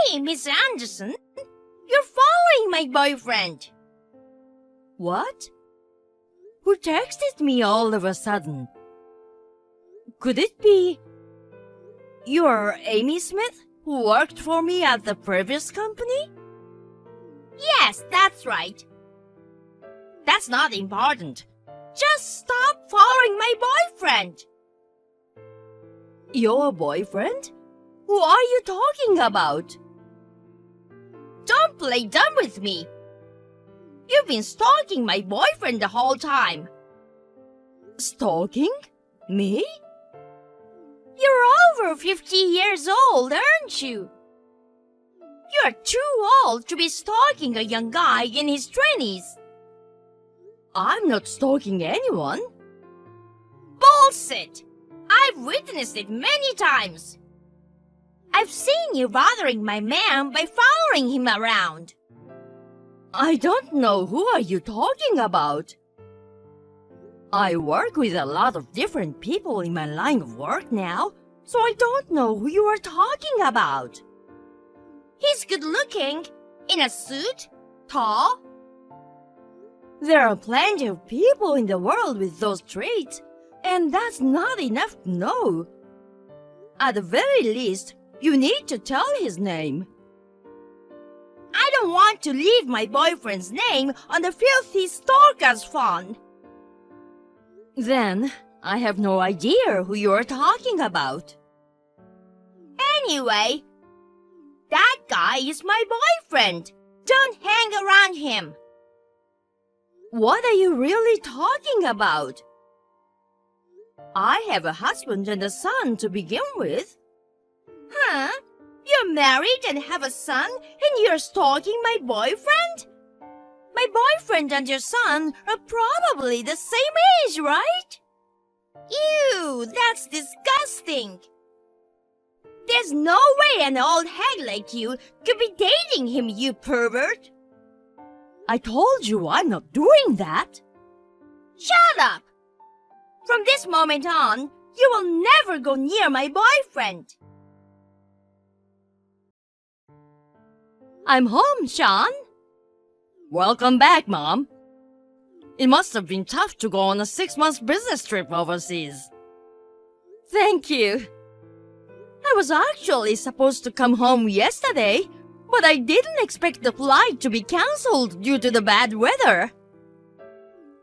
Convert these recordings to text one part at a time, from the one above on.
Hey, Miss Anderson, you're following my boyfriend. What? Who texted me all of a sudden? Could it be you're Amy Smith, who worked for me at the previous company? Yes, that's right. That's not important. Just stop following my boyfriend. Your boyfriend? Who are you talking about? Don't play dumb with me. You've been stalking my boyfriend the whole time. Stalking? Me? You're over 50 years old, aren't you? You're too old to be stalking a young guy in his 20s. I'm not stalking anyone. Bullshit! I've witnessed it many times. I've seen you bothering my man by following him around. I don't know who are you talking about. I work with a lot of different people in my line of work now, so I don't know who you are talking about. He's good looking, in a suit, tall. There are plenty of people in the world with those traits, and that's not enough to know. At the very least, you need to tell his name. I don't want to leave my boyfriend's name on the filthy stalker's phone. Then, I have no idea who you are talking about. Anyway, that guy is my boyfriend. Don't hang around him. What are you really talking about? I have a husband and a son to begin with. Huh? You're married and have a son, and you're stalking my boyfriend? My boyfriend and your son are probably the same age, right? Ew, that's disgusting. There's no way an old hag like you could be dating him, you pervert. I told you I'm not doing that. Shut up! From this moment on, you will never go near my boyfriend. I'm home, Sean. Welcome back, Mom. It must have been tough to go on a 6-month business trip overseas. Thank you. I was actually supposed to come home yesterday, but I didn't expect the flight to be cancelled due to the bad weather.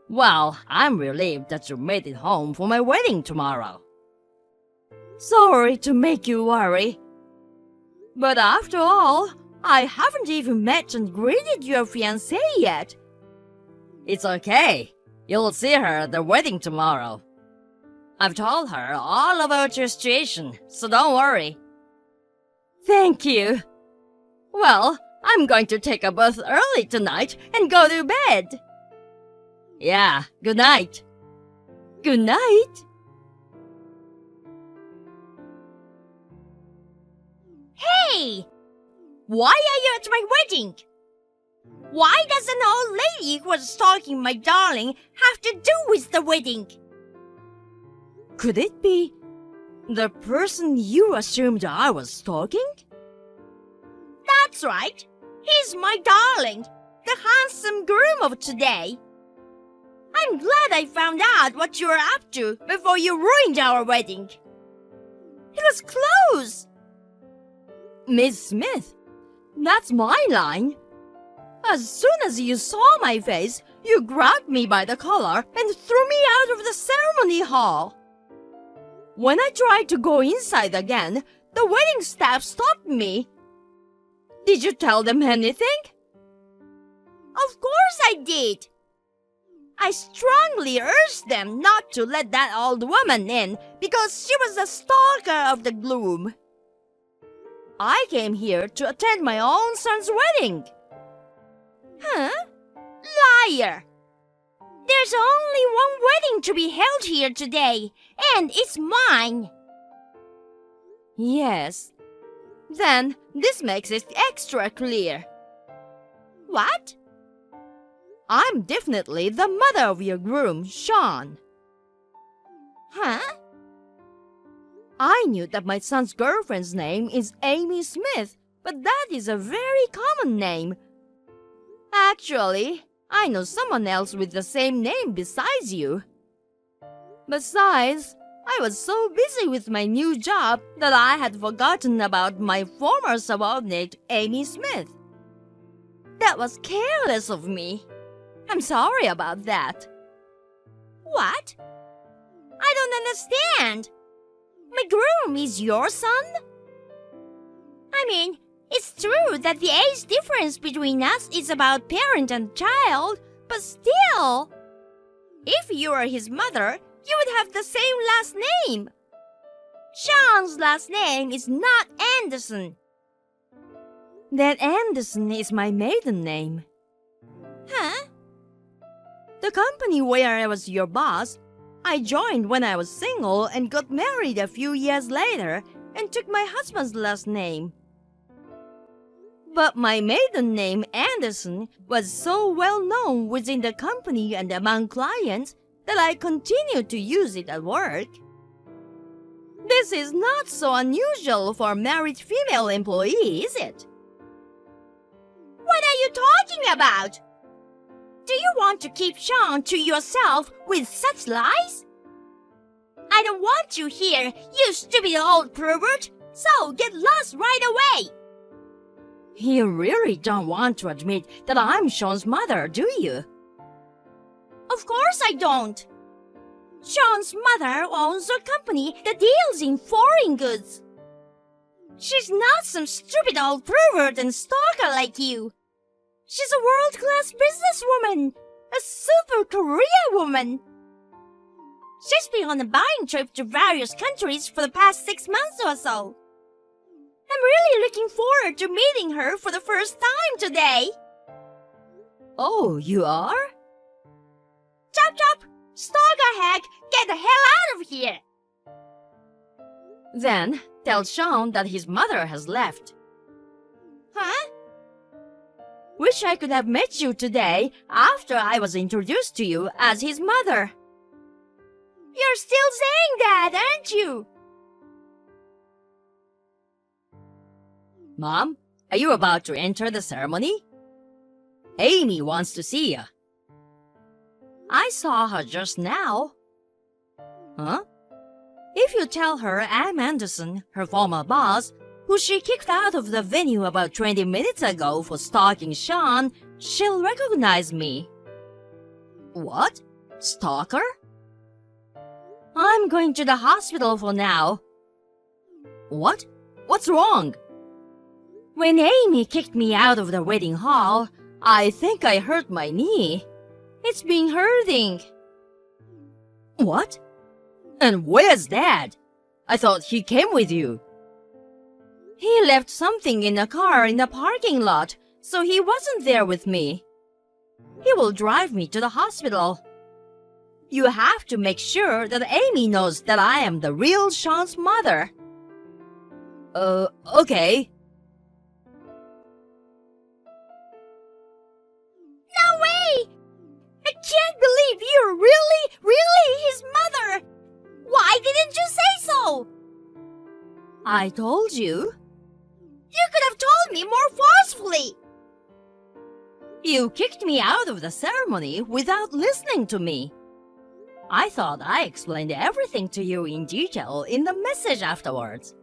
Well, I'm relieved that you made it home for my wedding tomorrow. Sorry to make you worry. But after all, I haven't even met and greeted your fiancée yet. It's okay. You'll see her at the wedding tomorrow. I've told her all about your situation, so don't worry. Thank you. Well, I'm going to take a bath early tonight and go to bed. Yeah, good night. Good night. Hey! Why are you at my wedding? Why does an old lady who was stalking my darling have to do with the wedding? Could it be the person you assumed I was stalking? That's right. He's my darling, the handsome groom of today. I'm glad I found out what you were up to before you ruined our wedding. He was close. Miss Smith, that's my line. As soon as you saw my face, you grabbed me by the collar and threw me out of the ceremony hall. When I tried to go inside again, the wedding staff stopped me. Did you tell them anything? Of course I did. I strongly urged them not to let that old woman in because she was the stalker of the groom. I came here to attend my own son's wedding. Huh? Liar! There's only one wedding to be held here today, and it's mine. Yes. Then this makes it extra clear. What? I'm definitely the mother of your groom, Sean. Huh? I knew that my son's girlfriend's name is Amy Smith, but that is a very common name. Actually, I know someone else with the same name besides you. Besides, I was so busy with my new job that I had forgotten about my former subordinate, Amy Smith. That was careless of me. I'm sorry about that. What? I don't understand. My groom is your son? I mean, it's true that the age difference between us is about parent and child, but still, if you were his mother, you would have the same last name. Sean's last name is not Anderson. That Anderson is my maiden name. Huh? The company where I was your boss, I joined when I was single and got married a few years later and took my husband's last name. But my maiden name, Anderson, was so well known within the company and among clients that I continued to use it at work. This is not so unusual for a married female employee, is it? What are you talking about? Do you want to keep Sean to yourself with such lies? I don't want you here, you stupid old pervert, so get lost right away. You really don't want to admit that I'm Sean's mother, do you? Of course I don't. Sean's mother owns a company that deals in foreign goods. She's not some stupid old pervert and stalker like you. She's a world-class businesswoman, a super career woman. She's been on a buying trip to various countries for the past 6 months or so. I'm really looking forward to meeting her for the first time today. Oh, you are? Chop chop! Stalker hack! Get the hell out of here! Then tell Sean that his mother has left. Huh? Wish I could have met you today after I was introduced to you as his mother. You're still saying that, aren't you? Mom, are you about to enter the ceremony? Amy wants to see you. I saw her just now. Huh? If you tell her I'm Anderson, her former boss, who she kicked out of the venue about 20 minutes ago for stalking Sean, she'll recognize me. What? Stalker? I'm going to the hospital for now. What? What's wrong? When Amy kicked me out of the wedding hall, I think I hurt my knee. It's been hurting. What? And where's Dad? I thought he came with you. He left something in a car in the parking lot, so he wasn't there with me. He will drive me to the hospital. You have to make sure that Amy knows that I am the real Sean's mother. Okay. No way! I can't believe you're really his mother! Why didn't you say so? I told you. You could have told me more forcefully. You kicked me out of the ceremony without listening to me. I thought I explained everything to you in detail in the message afterwards.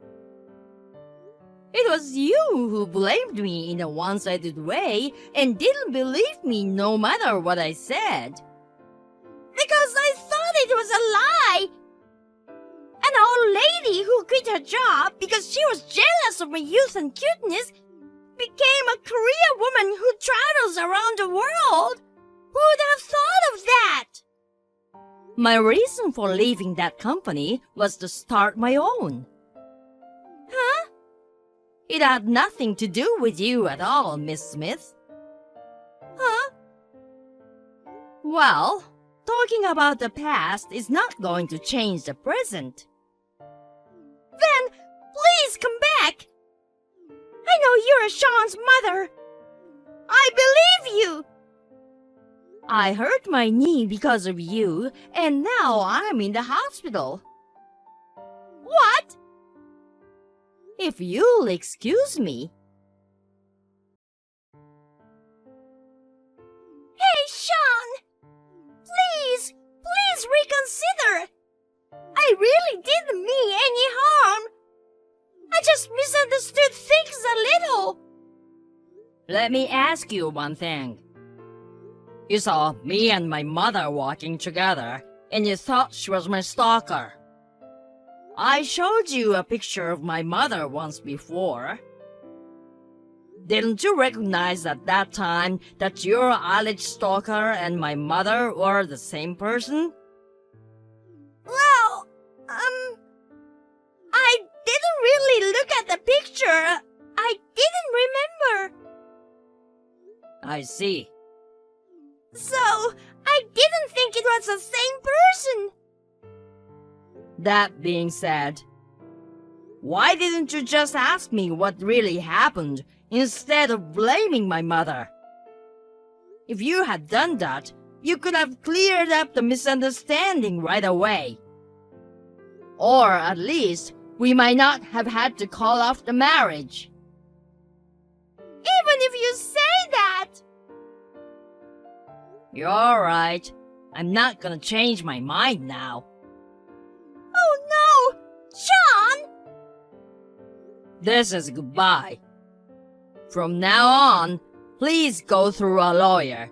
It was you who blamed me in a one-sided way and didn't believe me no matter what I said. Because I thought it was a lie. An old lady who quit her job because she was jealous of my youth and cuteness became a career woman who travels around the world. Who would have thought of that? My reason for leaving that company was to start my own. Huh? It had nothing to do with you at all, Miss Smith. Huh? Well, talking about the past is not going to change the present. Then, please come back. I know you're Sean's mother. I believe you. I hurt my knee because of you, and now I'm in the hospital. What? If you'll excuse me. Please reconsider. I really didn't mean any harm. I just misunderstood things a little. Let me ask you one thing. You saw me and my mother walking together, and you thought she was my stalker. I showed you a picture of my mother once before. Didn't you recognize at that time that your alleged stalker and my mother were the same person? Well, I didn't really look at the picture. I didn't remember. I see. So, I didn't think it was the same person. That being said, why didn't you just ask me what really happened instead of blaming my mother? If you had done that, you could have cleared up the misunderstanding right away. Or at least, we might not have had to call off the marriage. Even if you say that. You're right. I'm not gonna change my mind now. Oh no! Sean! This is goodbye. From now on, please go through a lawyer.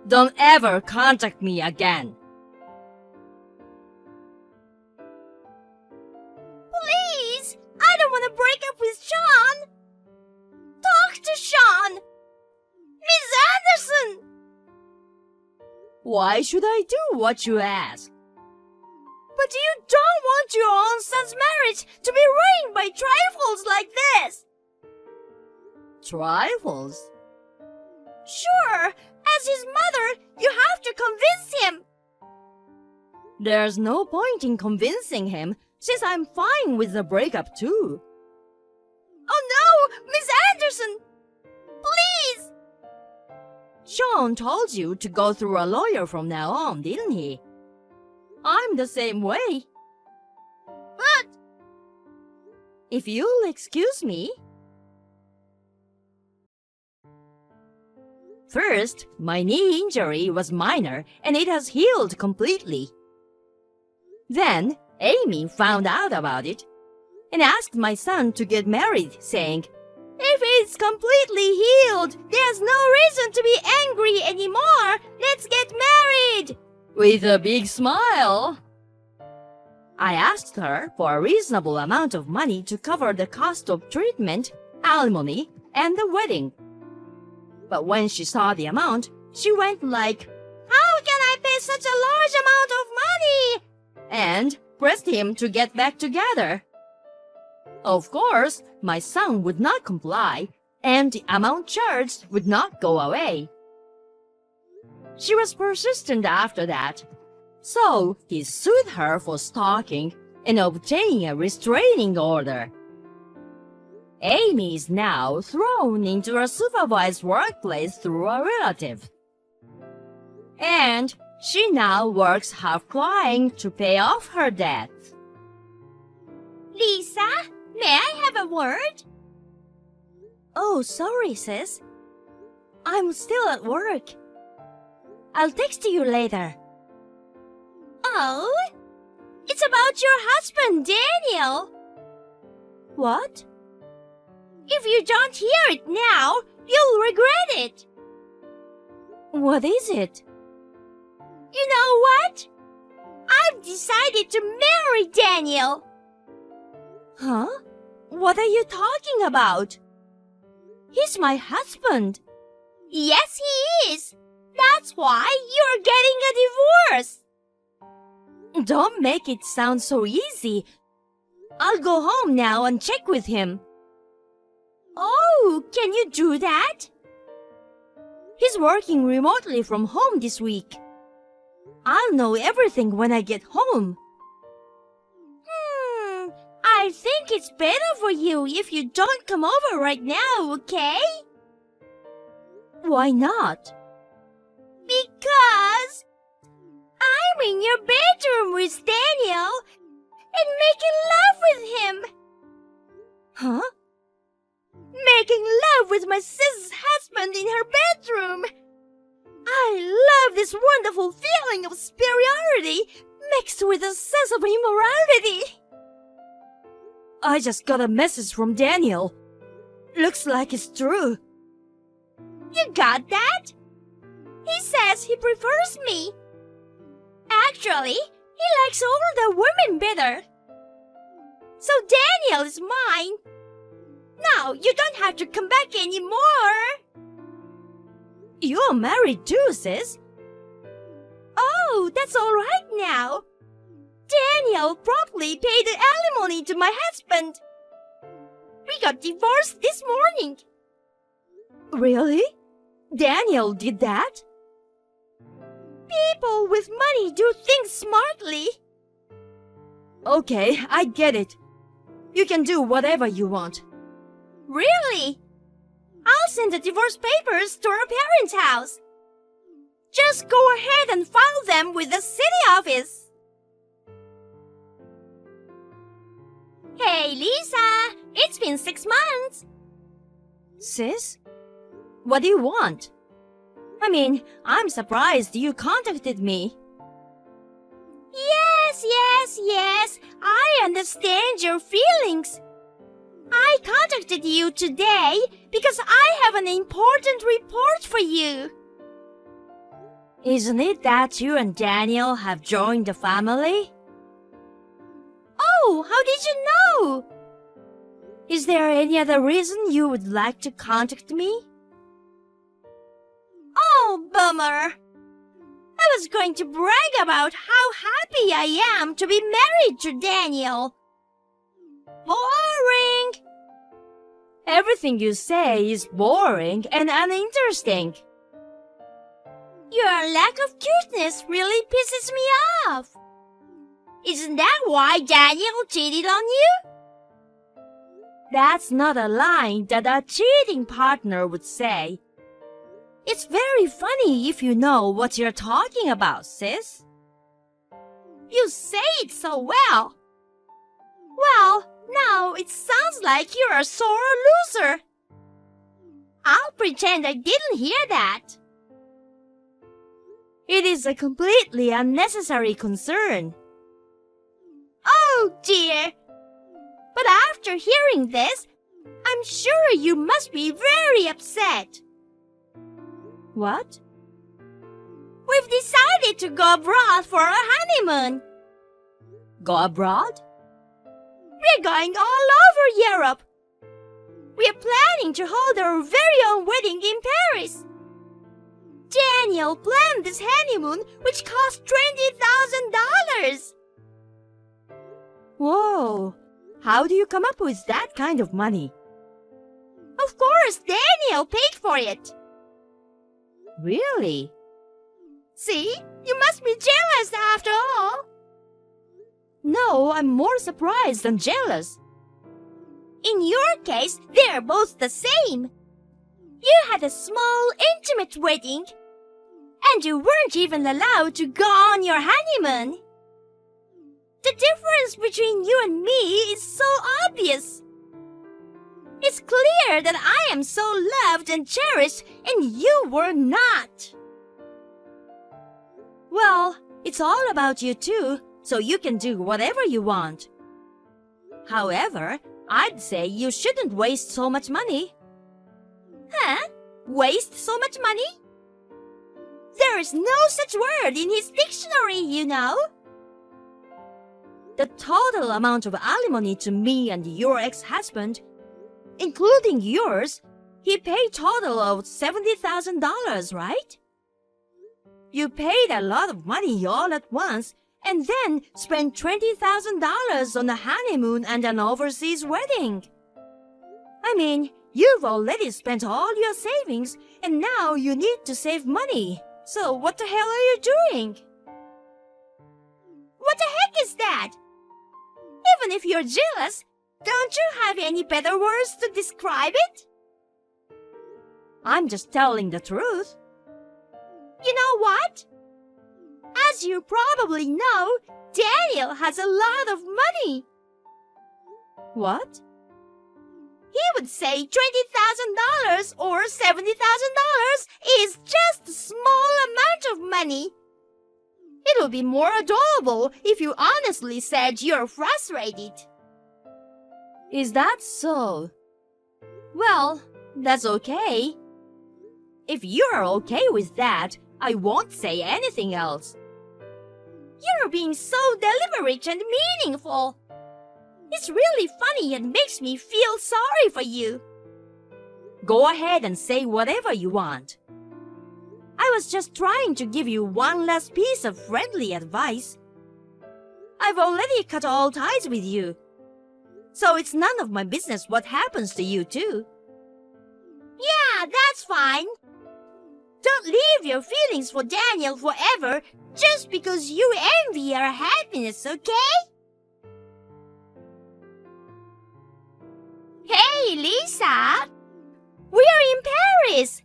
Don't ever contact me again. Please! I don't want to break up with Sean! Talk to Sean! Miss Anderson! Why should I do what you ask? But you don't want your own son's marriage to be ruined by trifles like this! Trifles? Sure! As his mother, you have to convince him! There's no point in convincing him since I'm fine with the breakup too. Oh no! Miss Anderson! Please! Sean told you to go through a lawyer from now on, didn't he? I'm the same way. But... If you'll excuse me. First, my knee injury was minor and it has healed completely. Then, Amy found out about it and asked my son to get married, saying, "If it's completely healed, there's no reason to be angry anymore. Let's get married!" With a big smile. I asked her for a reasonable amount of money to cover the cost of treatment, alimony, and the wedding. But when she saw the amount, she went like, "How can I pay such a large amount of money?" and pressed him to get back together. Of course, my son would not comply, and the amount charged would not go away. She was persistent after that, so he sued her for stalking and obtaining a restraining order. Amy is now thrown into a supervised workplace through a relative. And she now works half crying to pay off her debt. Lisa, may I have a word? Oh, sorry, sis. I'm still at work. I'll text you later. Oh? It's about your husband, Daniel. What? If you don't hear it now, you'll regret it. What is it? You know what? I've decided to marry Daniel. Huh? What are you talking about? He's my husband. Yes, he is. That's why you're getting a divorce. Don't make it sound so easy. I'll go home now and check with him. Oh, can you do that? He's working remotely from home this week. I'll know everything when I get home. I think it's better for you if you don't come over right now, okay? Why not? Because I'm in your bedroom with Daniel and making love with him. Huh? Making love with my sister's husband in her bedroom. I love this wonderful feeling of superiority mixed with a sense of immorality. I just got a message from Daniel. Looks like it's true. You got that? He says he prefers me. Actually, he likes older women better. So Daniel is mine. Now you don't have to come back anymore. You're married too, sis. Oh, that's all right now. Daniel promptly paid the alimony to my husband. We got divorced this morning. Really? Daniel did that? People with money do things smartly. Okay, I get it. You can do whatever you want. Really? I'll send the divorce papers to our parents' house. Just go ahead and file them with the city office. Hey, Lisa, it's been 6 months. Sis? What do you want? I mean, I'm surprised you contacted me. Yes, I understand your feelings. I contacted you today because I have an important report for you. Isn't it that you and Daniel have joined the family? Oh, how did you know? Is there any other reason you would like to contact me? Oh, bummer. I was going to brag about how happy I am to be married to Daniel. Boring. Everything you say is boring and uninteresting. Your lack of cuteness really pisses me off. Isn't that why Daniel cheated on you? That's not a line that a cheating partner would say. It's very funny if you know what you're talking about, sis. You say it so well. Well, now it sounds like you're a sore loser. I'll pretend I didn't hear that. It is a completely unnecessary concern. Oh dear. But after hearing this, I'm sure you must be very upset. What? We've decided to go abroad for a honeymoon. Go abroad? We're going all over Europe. We're planning to hold our very own wedding in Paris. Daniel planned this honeymoon, which cost $20,000. Whoa! How do you come up with that kind of money? Of course, Daniel paid for it. Really? See? You must be jealous after all. No, I'm more surprised than jealous. In your case, they're both the same. You had a small, intimate wedding, and you weren't even allowed to go on your honeymoon. The difference between you and me is so obvious. It's clear that I am so loved and cherished, and you were not. Well, it's all about you too, so you can do whatever you want. However, I'd say you shouldn't waste so much money. Huh? Waste so much money? There is no such word in his dictionary, you know. The total amount of alimony to me and your ex-husband, including yours, he paid total of $70,000, right? You paid a lot of money all at once and then spent $20,000 on a honeymoon and an overseas wedding. I mean, you've already spent all your savings and now you need to save money. So what the hell are you doing? What the heck is that? Even if you're jealous, don't you have any better words to describe it? I'm just telling the truth. You know what? As you probably know, Daniel has a lot of money. What? he would say $20,000 or $70,000 is just a small amount of money. It would be more adorable if you honestly said you're frustrated. Is that so? Well, that's okay. If you're okay with that, I won't say anything else. You're being so deliberate and meaningful. It's really funny and makes me feel sorry for you. Go ahead and say whatever you want. I was just trying to give you one last piece of friendly advice. I've already cut all ties with you, so it's none of my business what happens to you too. Yeah, that's fine. Don't leave your feelings for Daniel forever just because you envy our happiness, okay? Hey, Lisa! We are in Paris!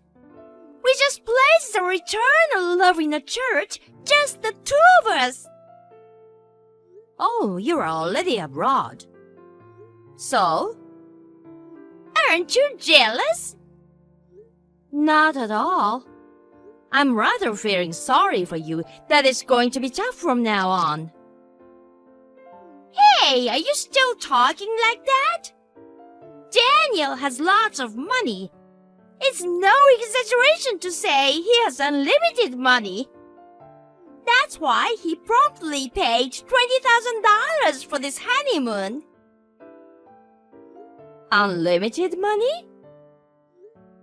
We just placed a return of love in a church, just the two of us! Oh, you're already abroad. So? Aren't you jealous? Not at all. I'm rather feeling sorry for you that it's going to be tough from now on. Hey, are you still talking like that? Daniel has lots of money. It's no exaggeration to say he has unlimited money. That's why he promptly paid $20,000 for this honeymoon. Unlimited money?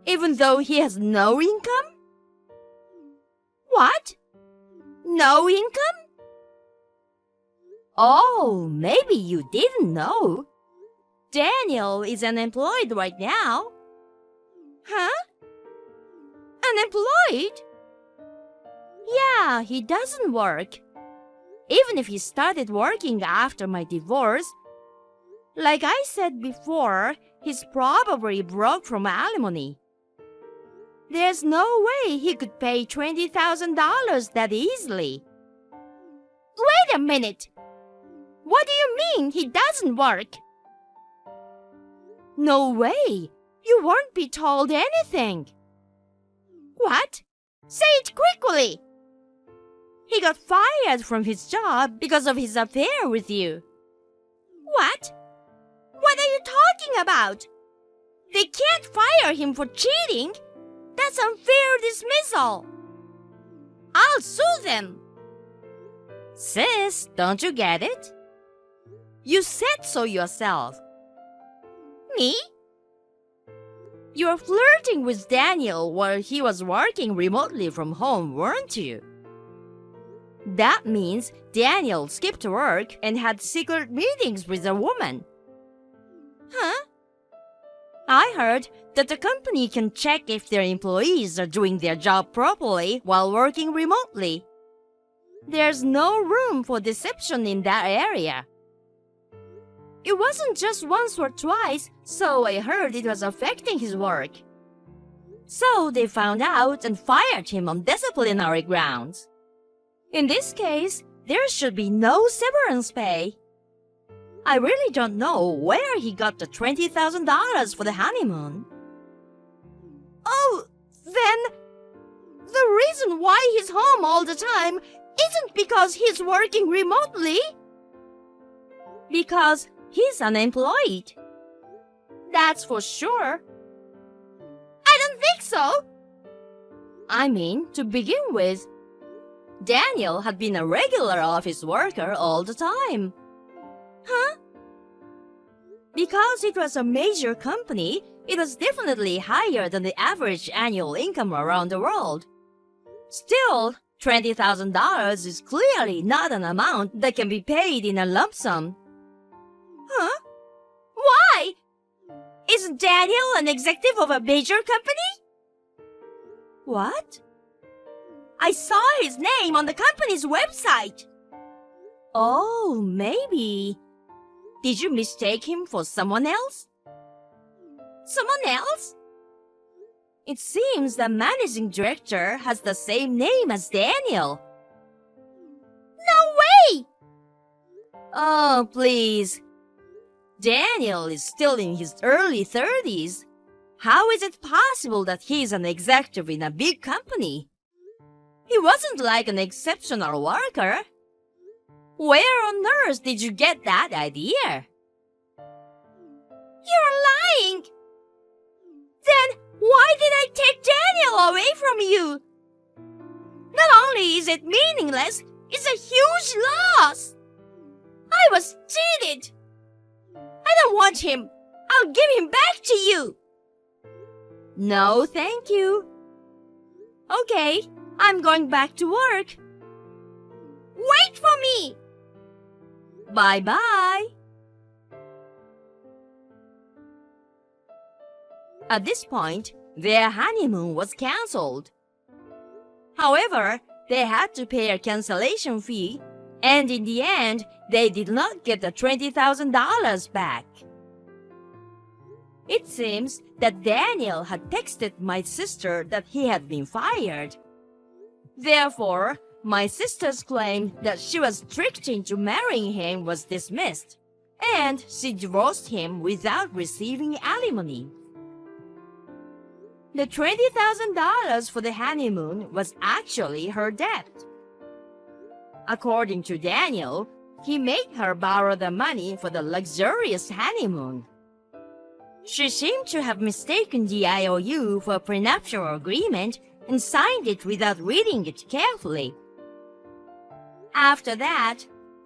Even though he has no income? What? No income? Oh, maybe you didn't know. Daniel is unemployed right now. Huh? Unemployed? Yeah, he doesn't work. Even if he started working after my divorce, like I said before, he's probably broke from alimony. There's no way he could pay $20,000 that easily. Wait a minute. What do you mean he doesn't work? No way. You won't be told anything. What? Say it quickly. He got fired from his job because of his affair with you. What? What are you talking about? They can't fire him for cheating. That's unfair dismissal. I'll sue them. Sis, don't you get it? You said so yourself. Me? You were flirting with Daniel while he was working remotely from home, weren't you? That means Daniel skipped work and had secret meetings with a woman. Huh? I heard that the company can check if their employees are doing their job properly while working remotely. There's no room for deception in that area. It wasn't just once or twice, so I heard it was affecting his work. So they found out and fired him on disciplinary grounds. In this case, there should be no severance pay. I really don't know where he got the $20,000 for the honeymoon. Oh, then the reason why he's home all the time isn't because he's working remotely. Because he's unemployed. That's for sure. I don't think so. I mean, to begin with, Daniel had been a regular office worker all the time. Huh? Because it was a major company, it was definitely higher than the average annual income around the world. Still, $20,000 is clearly not an amount that can be paid in a lump sum. Huh? Why? Isn't Daniel an executive of a major company? What? I saw his name on the company's website. Oh, maybe. Did you mistake him for someone else? Someone else? It seems the managing director has the same name as Daniel. No way! Oh, please. Daniel is still in his early 30s. How is it possible that he's an executive in a big company? He wasn't like an exceptional worker. Where on earth did you get that idea? You're lying! Then why did I take Daniel away from you? Not only is it meaningless, it's a huge loss. I was cheated. I don't want him. I'll give him back to you. No, thank you. Okay, I'm going back to work. Wait for me. Bye-bye. At this point, their honeymoon was cancelled. However, they had to pay a cancellation fee, and in the end, they did not get the $20,000 back. It seems that Daniel had texted my sister that he had been fired. Therefore, my sister's claim that she was tricked into marrying him was dismissed, and she divorced him without receiving alimony. The $20,000 for the honeymoon was actually her debt. According to Daniel, he made her borrow the money for the luxurious honeymoon. She seemed to have mistaken the IOU for a prenuptial agreement and signed it without reading it carefully. After that,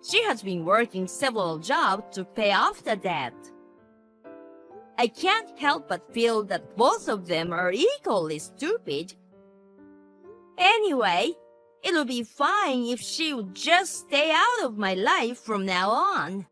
she has been working several jobs to pay off the debt. I can't help but feel that both of them are equally stupid. Anyway, it'll be fine if she would just stay out of my life from now on.